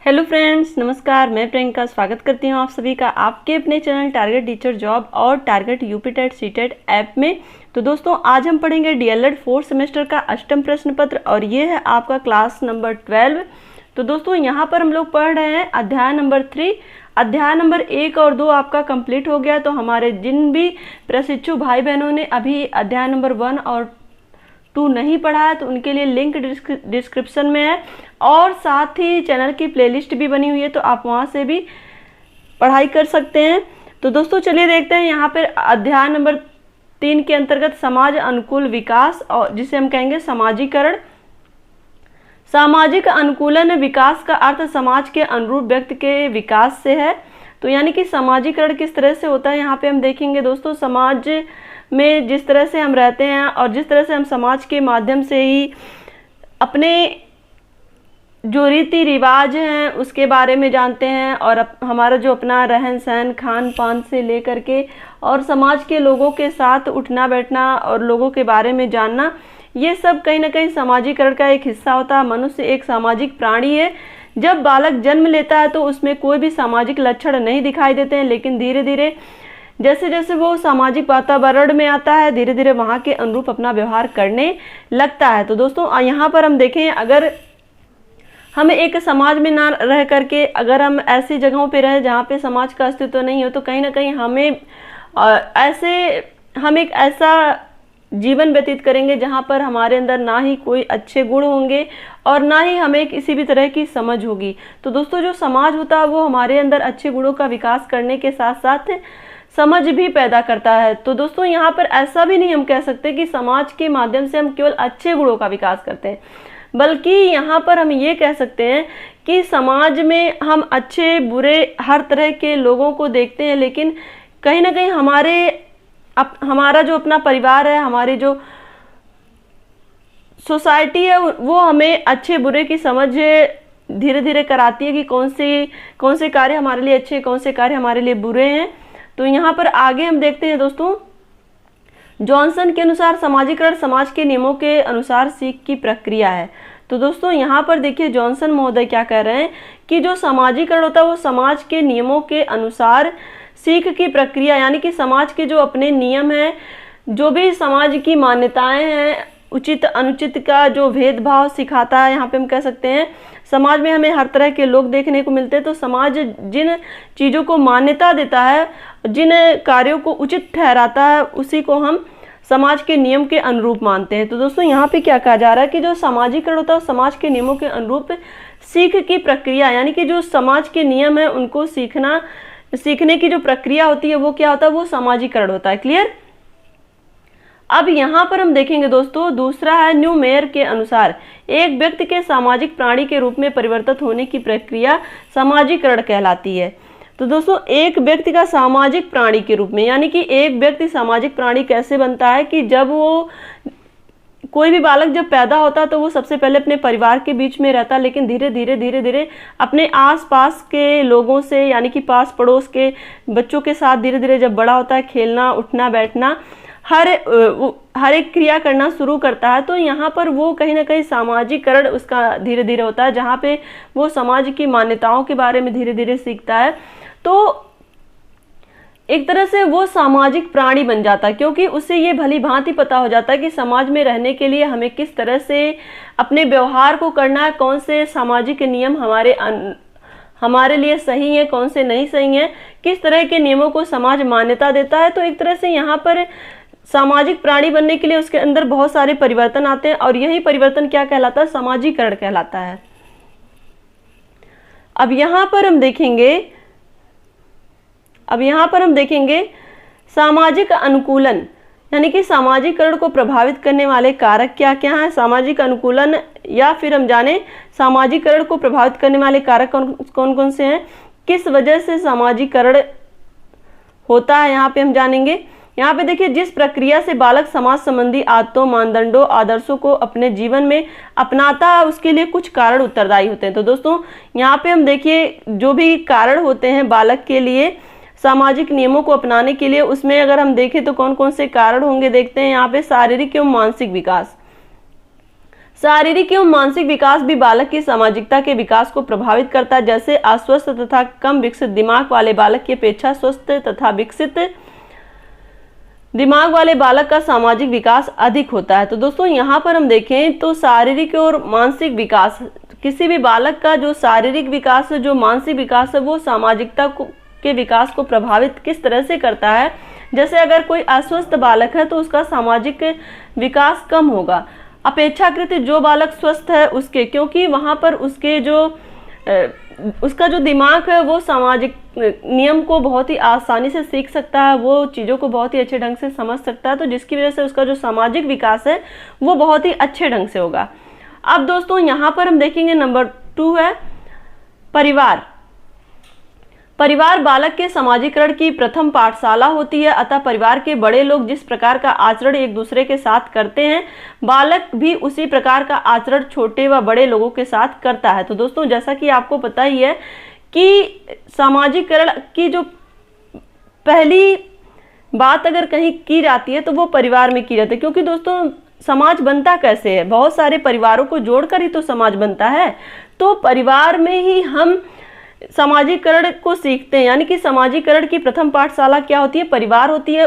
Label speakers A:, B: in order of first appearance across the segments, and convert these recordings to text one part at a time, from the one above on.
A: Hello friends, नमस्कार। मैं प्रियंका स्वागत करती हूँ आप सभी का आपके अपने चैनल टारगेट टीचर जॉब और target UP TET CTET app में। तो दोस्तों, आज हम पढ़ेंगे डीएलएड 4th सेमेस्टर का अष्टम प्रश्न पत्र और ये है आपका क्लास नंबर 12। तो दोस्तों, यहाँ पर हम लोग पढ़ रहे हैं अध्याय नंबर 3। अध्याय नंबर 1 और 2 आपका कंप्लीट हो गया। तो हमारे जिन भी प्रशिक्षु भाई बहनों ने अभी अध्याय नंबर 1 और 2 नहीं पढ़ा है तो उनके लिए लिंक डिस्क्रिप्शन में है और साथ ही चैनल की प्लेलिस्ट भी बनी हुई है, तो आप वहां से भी पढ़ाई कर सकते हैं। तो दोस्तों, चलिए देखते हैं यहाँ पर अध्याय नंबर 3 के अंतर्गत समाज अनुकूल विकास, और जिसे हम कहेंगे समाजीकरण। सामाजिक अनुकूलन विकास का अर्थ समाज के अनुरूप व्यक्ति के विकास से है। तो यानी कि समाजीकरण किस तरह से होता है यहाँ पे हम देखेंगे। दोस्तों, समाज में जिस तरह से हम रहते हैं और जिस तरह से हम समाज के माध्यम से ही अपने जो रीति रिवाज हैं उसके बारे में जानते हैं, और हमारा जो अपना रहन सहन खान पान से लेकर के और समाज के लोगों के साथ उठना बैठना और लोगों के बारे में जानना, ये सब कहीं ना कहीं समाजीकरण का एक हिस्सा होता है। मनुष्य एक सामाजिक प्राणी है। जब बालक जन्म लेता है तो उसमें कोई भी सामाजिक लक्षण नहीं दिखाई देते हैं, लेकिन धीरे धीरे जैसे जैसे वो सामाजिक वातावरण में आता है धीरे धीरे वहाँ के अनुरूप अपना व्यवहार करने लगता है। तो दोस्तों, यहाँ पर हम देखें, अगर हम एक समाज में ना रह करके अगर हम ऐसी जगहों पे रहे जहाँ पे समाज का अस्तित्व नहीं हो, तो कहीं ना कहीं हम एक ऐसा जीवन व्यतीत करेंगे जहाँ पर हमारे अंदर ना ही कोई अच्छे गुण होंगे और ना ही हमें किसी भी तरह की समझ होगी। तो दोस्तों, जो समाज होता है वो हमारे अंदर अच्छे गुणों का विकास करने के साथ साथ समझ भी पैदा करता है। तो दोस्तों, यहाँ पर ऐसा भी नहीं हम कह सकते कि समाज के माध्यम से हम केवल अच्छे गुणों का विकास करते हैं, बल्कि यहाँ पर हम ये कह सकते हैं कि समाज में हम अच्छे बुरे हर तरह के लोगों को देखते हैं, लेकिन कहीं ना कहीं हमारा जो अपना परिवार है, हमारी जो सोसाइटी है, वो हमें अच्छे बुरे की समझ धीरे धीरे कराती है कि कौन से कार्य हमारे लिए अच्छे, कौन से कार्य हमारे लिए बुरे हैं। तो यहाँ पर आगे हम देखते हैं दोस्तों, जॉनसन के अनुसार समाजीकरण समाज के नियमों के अनुसार सीख की प्रक्रिया है। तो दोस्तों, यहाँ पर देखिए जॉनसन महोदय क्या कह रहे हैं कि जो समाजीकरण होता है वो समाज के नियमों के अनुसार सीख की प्रक्रिया, यानी कि समाज के जो अपने नियम हैं, जो भी समाज की मान्यताएं हैं, उचित अनुचित का जो भेदभाव सिखाता है। यहाँ पे हम कह सकते हैं समाज में हमें हर तरह के लोग देखने को मिलते हैं, तो समाज जिन चीज़ों को मान्यता देता है, जिन कार्यों को उचित ठहराता है, उसी को हम समाज के नियम के अनुरूप मानते हैं। तो दोस्तों, यहाँ पे क्या कहा जा रहा है कि जो समाजीकरण होता है समाज के नियमों के अनुरूप सीख की प्रक्रिया, यानी कि जो समाज के नियम है उनको सीखने की जो प्रक्रिया होती है वो क्या होता है, वो समाजीकरण होता है। क्लियर। अब यहाँ पर हम देखेंगे दोस्तों, दूसरा है न्यू मेयर के अनुसार एक व्यक्ति के सामाजिक प्राणी के रूप में परिवर्तित होने की प्रक्रिया समाजीकरण कहलाती है। तो दोस्तों, एक व्यक्ति का सामाजिक प्राणी के रूप में, यानी कि एक व्यक्ति सामाजिक प्राणी कैसे बनता है कि जब वो कोई भी बालक जब पैदा होता है तो वो सबसे पहले अपने परिवार के बीच में रहता है, लेकिन धीरे धीरे अपने आसपास के लोगों से, यानी कि पास पड़ोस के बच्चों के साथ धीरे धीरे जब बड़ा होता है, खेलना उठना बैठना हर एक क्रिया करना शुरू करता है। तो यहाँ पर वो कहीं ना कहीं सामाजिकरण उसका धीरे धीरे होता है, जहाँ पे वो समाज की मान्यताओं के बारे में धीरे धीरे सीखता है। तो एक तरह से वो सामाजिक प्राणी बन जाता है, क्योंकि उसे ये भली भांति पता हो जाता है कि समाज में रहने के लिए हमें किस तरह से अपने व्यवहार को करना है, कौन से सामाजिक नियम हमारे लिए सही है, कौन से नहीं सही है, किस तरह के नियमों को समाज मान्यता देता है। तो एक तरह से यहाँ पर सामाजिक प्राणी बनने के लिए उसके अंदर बहुत सारे परिवर्तन आते हैं, और यही परिवर्तन क्या कहलाता है, समाजीकरण कहलाता है। अब यहाँ पर हम देखेंगे सामाजिक अनुकूलन, यानी कि सामाजिकरण को प्रभावित करने वाले कारक क्या क्या हैं। सामाजिक अनुकूलन, या फिर हम जाने सामाजिकरण को प्रभावित करने वाले कारक कौन कौन से हैं, किस वजह से सामाजिकरण होता है, यहाँ पे हम जानेंगे। यहाँ पे देखिए, जिस प्रक्रिया से बालक समाज संबंधी आदतों, मानदंडों, आदर्शों को अपने जीवन में अपनाता है उसके लिए कुछ कारण उत्तरदायी होते हैं। तो दोस्तों, यहाँ पे हम देखिए जो भी कारण होते हैं बालक के लिए सामाजिक नियमों को अपनाने के लिए, उसमें अगर हम देखें तो कौन कौन से कारण होंगे देखते हैं। यहाँ पे शारीरिक एवं मानसिक विकास, शारीरिक एवं मानसिक विकास भी बालक की सामाजिकता के विकास को प्रभावित करता है। जैसे अस्वस्थ तथा कम विकसित दिमाग वाले बालक की अपेक्षा स्वस्थ तथा विकसित दिमाग वाले बालक का सामाजिक विकास अधिक होता है। तो दोस्तों यहाँ पर हम देखें तो शारीरिक और मानसिक विकास, किसी भी बालक का जो शारीरिक विकास है, जो मानसिक विकास है, वो सामाजिकता के विकास को प्रभावित किस तरह से करता है। जैसे अगर कोई अस्वस्थ बालक है तो उसका सामाजिक विकास कम होगा अपेक्षाकृत जो बालक स्वस्थ है उसके, क्योंकि वहाँ पर उसके जो उसका जो दिमाग है वो सामाजिक नियम को बहुत ही आसानी से सीख सकता है, वो चीज़ों को बहुत ही अच्छे ढंग से समझ सकता है, तो जिसकी वजह से उसका जो सामाजिक विकास है वो बहुत ही अच्छे ढंग से होगा। अब दोस्तों यहाँ पर हम देखेंगे नंबर 2 है परिवार। परिवार बालक के समाजीकरण की प्रथम पाठशाला होती है, अतः परिवार के बड़े लोग जिस प्रकार का आचरण एक दूसरे के साथ करते हैं, बालक भी उसी प्रकार का आचरण छोटे व बड़े लोगों के साथ करता है। तो दोस्तों जैसा कि आपको पता ही है कि सामाजीकरण की जो पहली बात अगर कहीं की जाती है तो वो परिवार में की जाती है, क्योंकि दोस्तों समाज बनता कैसे है, बहुत सारे परिवारों को जोड़कर ही तो समाज बनता है। तो परिवार में ही हम सामाजीकरण को सीखते हैं, यानी कि सामाजीकरण की प्रथम पाठशाला क्या होती है, परिवार होती है।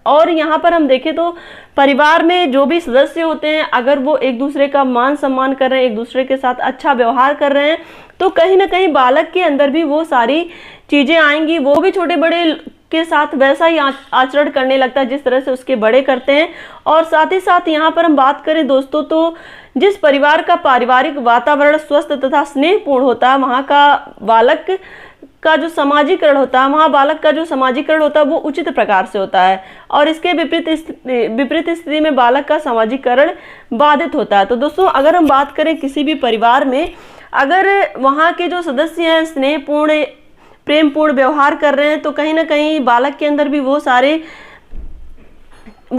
A: और यहाँ पर हम देखें तो परिवार में जो भी सदस्य होते हैं अगर वो एक दूसरे का मान सम्मान कर रहे हैं, एक दूसरे के साथ अच्छा व्यवहार कर रहे हैं, तो कहीं ना कहीं बालक के अंदर भी वो सारी चीज़ें आएंगी, वो भी छोटे बड़े के साथ वैसा ही आचरण करने लगता है जिस तरह से उसके बड़े करते हैं। और साथ ही साथ यहाँ पर हम बात करें दोस्तों तो जिस परिवार का पारिवारिक वातावरण स्वस्थ तथा स्नेहपूर्ण होता है, वहाँ का बालक का जो सामाजीकरण होता है, वहाँ बालक का जो सामाजीकरण होता है वो उचित प्रकार से होता है, और इसके विपरीत स्थिति में बालक का सामाजीकरण बाधित होता है। तो दोस्तों अगर हम बात करें किसी भी परिवार में अगर वहाँ के जो सदस्य हैं स्नेहपूर्ण प्रेमपूर्ण व्यवहार कर रहे हैं, तो कहीं ना कहीं बालक के अंदर भी वो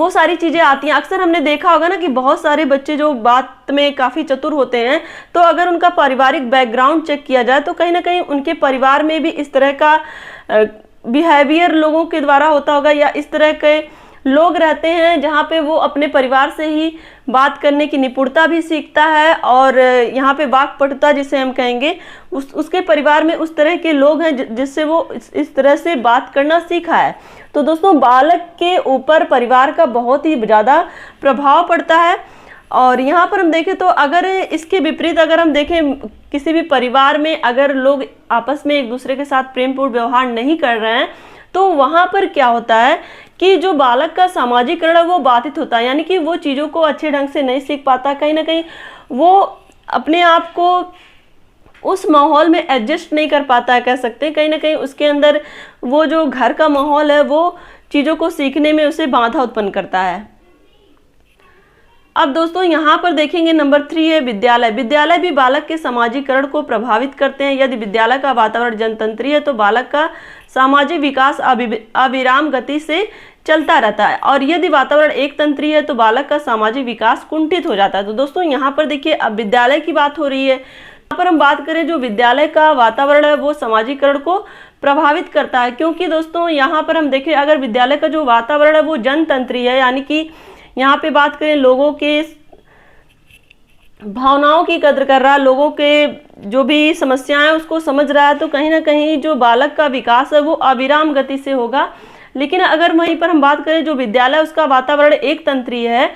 A: सारी चीज़ें आती हैं। अक्सर हमने देखा होगा ना कि बहुत सारे बच्चे जो बात में काफ़ी चतुर होते हैं, तो अगर उनका पारिवारिक बैकग्राउंड चेक किया जाए तो कहीं ना कहीं उनके परिवार में भी इस तरह का बिहेवियर लोगों के द्वारा होता होगा, या इस तरह के लोग रहते हैं जहाँ पे वो अपने परिवार से ही बात करने की निपुणता भी सीखता है, और यहाँ पे वाक्पटुता जिसे हम कहेंगे उसके परिवार में उस तरह के लोग हैं जिससे वो इस तरह से बात करना सीखा है। तो दोस्तों बालक के ऊपर परिवार का बहुत ही ज़्यादा प्रभाव पड़ता है। और यहाँ पर हम देखें तो अगर इसके विपरीत अगर हम देखें किसी भी परिवार में अगर लोग आपस में एक दूसरे के साथ प्रेमपूर्ण व्यवहार नहीं कर रहे हैं, तो वहाँ पर क्या होता है कि जो बालक का सामाजिकरण है वो बाधित होता है, यानी कि वो चीज़ों को अच्छे ढंग से नहीं सीख पाता, कहीं ना कहीं वो अपने आप को उस माहौल में एडजस्ट नहीं कर पाता है, कह सकते हैं। कहीं ना कहीं उसके अंदर वो जो घर का माहौल है वो चीज़ों को सीखने में उसे बाधा उत्पन्न करता है। अब दोस्तों यहाँ पर देखेंगे नंबर 3 है विद्यालय। विद्यालय भी बालक के सामाजिकरण को प्रभावित करते हैं। यदि विद्यालय का वातावरण जनतंत्रीय है तो बालक का सामाजिक विकास अविराम गति से चलता रहता है, और यदि वातावरण एक तंत्रीय है तो बालक का सामाजिक विकास कुंठित हो जाता है। तो दोस्तों यहाँ पर देखिए अब विद्यालय की बात हो रही है, यहाँ पर हम बात करें जो विद्यालय का वातावरण है वो सामाजिकरण को प्रभावित करता है, क्योंकि दोस्तों यहाँ पर हम देखें अगर विद्यालय का जो वातावरण है वो जनतंत्रीय है, यानी कि यहाँ पे बात करें लोगों के भावनाओं की कद्र कर रहा है, लोगों के जो भी समस्याएं उसको समझ रहा है, तो कहीं ना कहीं जो बालक का विकास है वो अविराम गति से होगा। लेकिन अगर वहीं पर हम बात करें जो विद्यालय उसका वातावरण एक तंत्रीय है,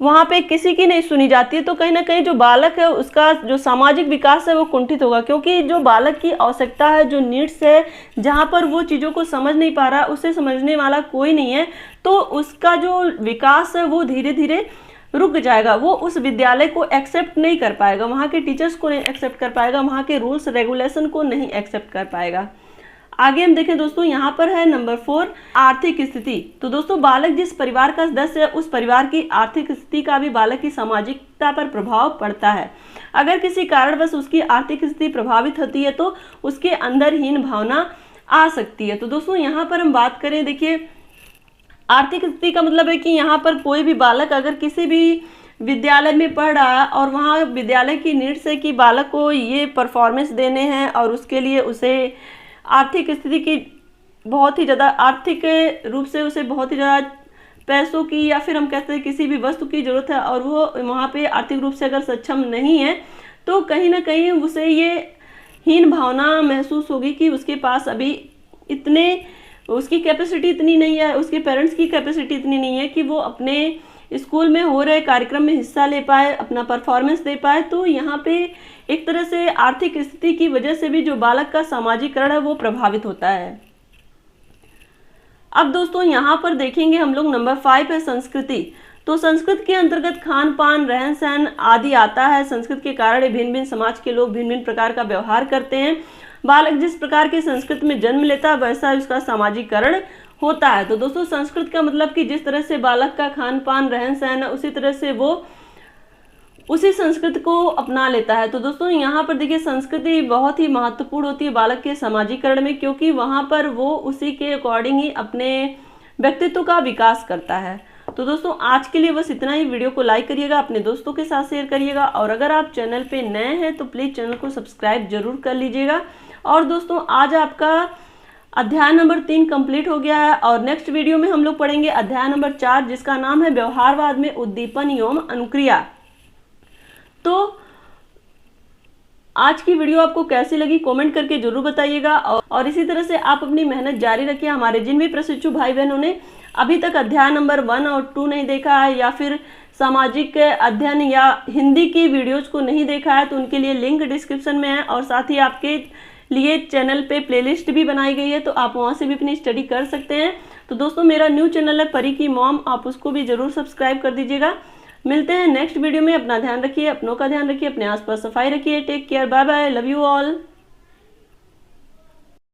A: वहाँ पे किसी की नहीं सुनी जाती है, तो कहीं ना कहीं जो बालक है उसका जो सामाजिक विकास है वो कुंठित होगा, क्योंकि जो बालक की आवश्यकता है, जो नीड्स है, जहाँ पर वो चीज़ों को समझ नहीं पा रहा, उसे समझने वाला कोई नहीं है, तो उसका जो विकास है वो धीरे धीरे रुक जाएगा। वो उस विद्यालय को एक्सेप्ट नहीं कर पाएगा, वहाँ के टीचर्स को नहीं एक्सेप्ट कर पाएगा, वहाँ के रूल्स रेगुलेशन को नहीं एक्सेप्ट कर पाएगा। आगे हम देखें दोस्तों यहाँ पर है नंबर 4 आर्थिक स्थिति। तो दोस्तों बालक जिस परिवार का सदस्य है उस परिवार की आर्थिक स्थिति का भी बालक की सामाजिकता पर प्रभाव पड़ता है। अगर किसी कारणवश उसकी आर्थिक स्थिति प्रभावित होती है तो उसके अंदर हीन भावना आ सकती है। तो दोस्तों यहाँ पर हम बात करें, देखिए आर्थिक स्थिति का मतलब है कि यहाँ पर कोई भी बालक अगर किसी भी विद्यालय में पढ़ रहा है और वहाँ विद्यालय की नीड्स है कि बालक को ये परफॉर्मेंस देने हैं और उसके लिए उसे आर्थिक स्थिति की बहुत ही ज़्यादा आर्थिक रूप से उसे बहुत ही ज़्यादा पैसों की या फिर हम कहते हैं किसी भी वस्तु की जरूरत है और वो वहाँ पे आर्थिक रूप से अगर सक्षम नहीं है, तो कहीं ना कहीं उसे ये हीन भावना महसूस होगी कि उसके पास अभी इतने, उसकी कैपेसिटी इतनी नहीं है, उसके पेरेंट्स की कैपेसिटी इतनी नहीं है कि वो अपने स्कूल में हो रहे कार्यक्रम में हिस्सा ले पाए, अपना परफॉर्मेंस दे पाए। तो यहाँ पे एक तरह से आर्थिक स्थिति की वजह से भी जो बालक का सामाजिकरण है वो प्रभावित होता है। अब दोस्तों यहाँ पर देखेंगे हम लोग नंबर 5 है संस्कृति। तो संस्कृत के अंतर्गत खान पान, रहन सहन आदि आता है। संस्कृत के कारण भिन्न भिन्न समाज के लोग भिन्न भिन्न प्रकार का व्यवहार करते हैं। बालक जिस प्रकार के संस्कृत में जन्म लेता है वैसा उसका सामाजिकरण होता है। तो दोस्तों संस्कृत का मतलब कि जिस तरह से बालक का खान पान, रहन सहन है, उसी तरह से वो उसी संस्कृति को अपना लेता है। तो दोस्तों यहाँ पर देखिए संस्कृति बहुत ही महत्वपूर्ण होती है बालक के सामाजिकरण में, क्योंकि वहाँ पर वो उसी के अकॉर्डिंग ही अपने व्यक्तित्व का विकास करता है। तो दोस्तों आज के लिए बस इतना ही। वीडियो को लाइक करिएगा, अपने दोस्तों के साथ शेयर करिएगा और अगर आप चैनल पे नए हैं तो प्लीज़ चैनल को सब्सक्राइब जरूर कर लीजिएगा। और दोस्तों आज आपका अध्याय नंबर 3 कंप्लीट हो गया है और नेक्स्ट वीडियो में हम लोग पढ़ेंगे अध्याय नंबर 4 जिसका नाम है व्यवहारवाद में उद्दीपन एवं अनुक्रिया। तो आज की वीडियो आपको कैसी लगी कमेंट करके जरूर बताइएगा और इसी तरह से आप अपनी मेहनत जारी रखिए। हमारे जिन भी प्रशिक्षु भाई बहनों ने अभी तक अध्याय नंबर 1 और 2 नहीं देखा है या फिर सामाजिक अध्ययन या हिंदी की वीडियोज को नहीं देखा है तो उनके लिए लिंक डिस्क्रिप्शन में है और साथ ही आपके लिए चैनल पे प्लेलिस्ट भी बनाई गई है, तो आप वहां से भी अपनी स्टडी कर सकते हैं। तो दोस्तों मेरा न्यू चैनल है परी की मॉम, आप उसको भी जरूर सब्सक्राइब कर दीजिएगा। मिलते हैं नेक्स्ट वीडियो में। अपना ध्यान रखिए, अपनों का ध्यान रखिए, अपने आसपास सफाई रखिए। Take care, bye bye, love you all.